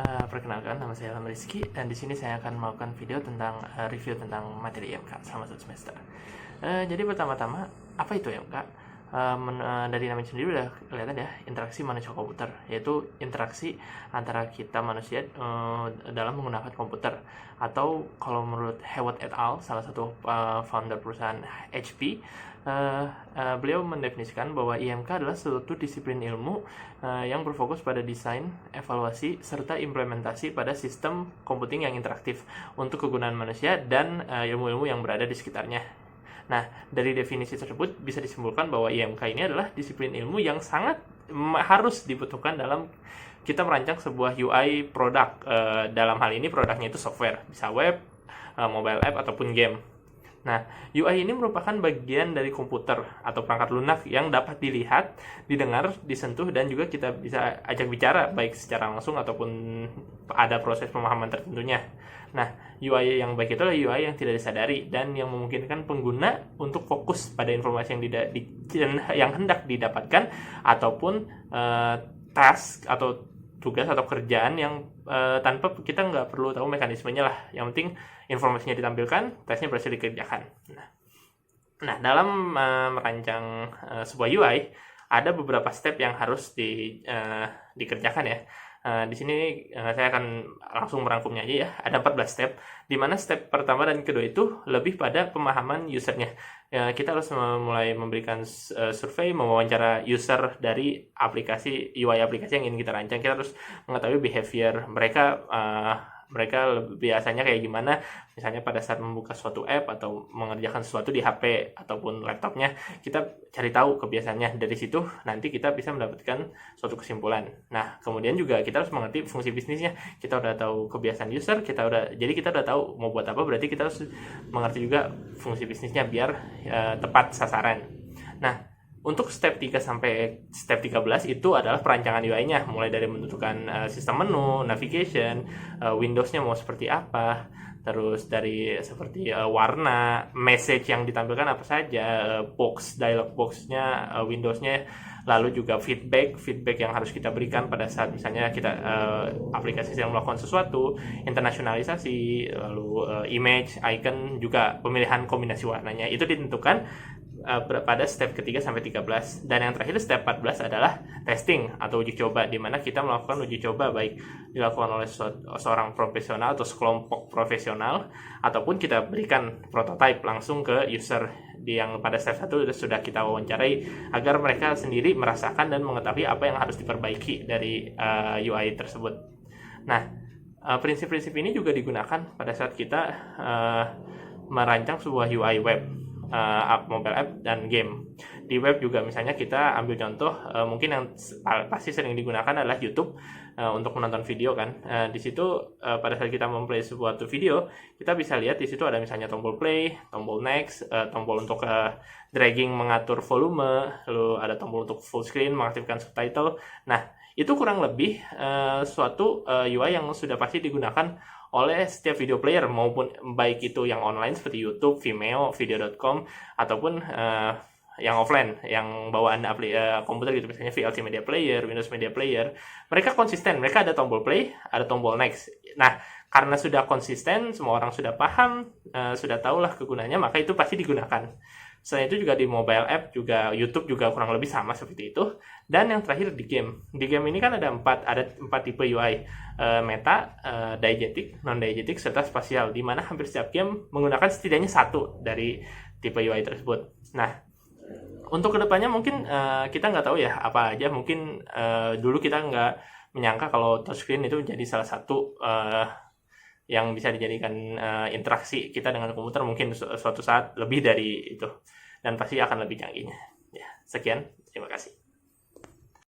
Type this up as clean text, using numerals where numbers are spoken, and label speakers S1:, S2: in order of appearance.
S1: Perkenalkan, nama saya Ilham Rizky dan di sini saya akan melakukan video tentang review tentang materi IMK selama 1 semester. Jadi pertama-tama, apa itu IMK? Dari namanya sendiri udah kelihatan ya, interaksi manusia komputer, yaitu interaksi antara kita manusia dalam menggunakan komputer. Atau kalau menurut Hewitt et al, salah satu founder perusahaan HP, beliau mendefinisikan bahwa IMK adalah suatu disiplin ilmu yang berfokus pada desain, evaluasi, serta implementasi pada sistem komputing yang interaktif untuk kegunaan manusia dan ilmu-ilmu yang berada di sekitarnya. Nah, dari definisi tersebut bisa disimpulkan bahwa IMK ini adalah disiplin ilmu yang sangat harus dibutuhkan dalam kita merancang sebuah UI produk. Dalam hal ini produknya itu software, bisa web, mobile app, ataupun game. Nah, UI ini merupakan bagian dari komputer atau perangkat lunak yang dapat dilihat, didengar, disentuh, dan juga kita bisa ajak bicara baik secara langsung ataupun ada proses pemahaman tertentunya. Nah, UI yang baik itu adalah UI yang tidak disadari dan yang memungkinkan pengguna untuk fokus pada informasi yang hendak didapatkan ataupun task atau tugas atau kerjaan yang tanpa kita nggak perlu tahu mekanismenya lah. Yang penting informasinya ditampilkan, tesnya berhasil dikerjakan. Nah, dalam merancang sebuah UI ada beberapa step yang harus dikerjakan ya. Di sini saya akan langsung merangkumnya aja ya. Ada 14 step, di mana step pertama dan kedua itu lebih pada pemahaman usernya. Kita harus mulai memberikan survei, mewawancara user dari aplikasi UI aplikasi yang ingin kita rancang. Kita harus mengetahui behavior mereka biasanya kayak gimana, misalnya pada saat membuka suatu app atau mengerjakan sesuatu di HP ataupun laptopnya, kita cari tahu kebiasaannya. Dari situ nanti kita bisa mendapatkan suatu kesimpulan. Nah, kemudian juga kita harus mengerti fungsi bisnisnya. Kita udah tahu kebiasaan user, jadi kita udah tahu mau buat apa, berarti kita harus mengerti juga fungsi bisnisnya biar tepat sasaran. Nah, untuk step 3 sampai step 13 itu adalah perancangan UI-nya, mulai dari menentukan sistem menu, navigation, Windows-nya mau seperti apa, terus dari seperti warna, message yang ditampilkan apa saja, dialog box-nya, Windows-nya, lalu juga feedback yang harus kita berikan pada saat misalnya kita aplikasi sedang melakukan sesuatu, internasionalisasi, lalu image, icon, juga pemilihan kombinasi warnanya itu ditentukan pada step ketiga sampai 13. Dan yang terakhir step 14 adalah testing atau uji coba, di mana kita melakukan uji coba baik dilakukan oleh seorang profesional atau sekelompok profesional, ataupun kita berikan prototype langsung ke user yang pada step 1 sudah kita wawancarai agar mereka sendiri merasakan dan mengetahui apa yang harus diperbaiki dari UI tersebut. Nah, prinsip-prinsip ini juga digunakan pada saat kita merancang sebuah UI web, mobile app, dan game. Di web juga misalnya kita ambil contoh, mungkin yang pasti sering digunakan adalah YouTube untuk menonton video kan. Di situ pada saat kita memplay sebuah video, kita bisa lihat di situ ada misalnya tombol play, tombol next, tombol untuk dragging mengatur volume, lalu ada tombol untuk full screen mengaktifkan subtitle. Nah, itu kurang lebih suatu UI yang sudah pasti digunakan oleh setiap video player, maupun baik itu yang online seperti YouTube, Vimeo, video.com, ataupun yang offline, yang bawaan komputer gitu, misalnya VLC Media Player, Windows Media Player. Mereka konsisten, mereka ada tombol play, ada tombol next. Nah, karena sudah konsisten, semua orang sudah paham, sudah tahulah kegunaannya, maka itu pasti digunakan. Selain itu juga di mobile app, juga YouTube juga kurang lebih sama seperti itu. Dan yang terakhir di game. Di game ini kan ada empat tipe UI, meta, diegetic, non-diegetic, serta spasial, di mana hampir setiap game menggunakan setidaknya satu dari tipe UI tersebut. Nah, untuk kedepannya mungkin kita nggak tahu ya apa aja. Mungkin dulu kita nggak menyangka kalau touchscreen itu menjadi salah satu yang bisa dijadikan interaksi kita dengan komputer, mungkin suatu saat lebih dari itu, dan pasti akan lebih canggihnya. Ya, sekian, terima kasih.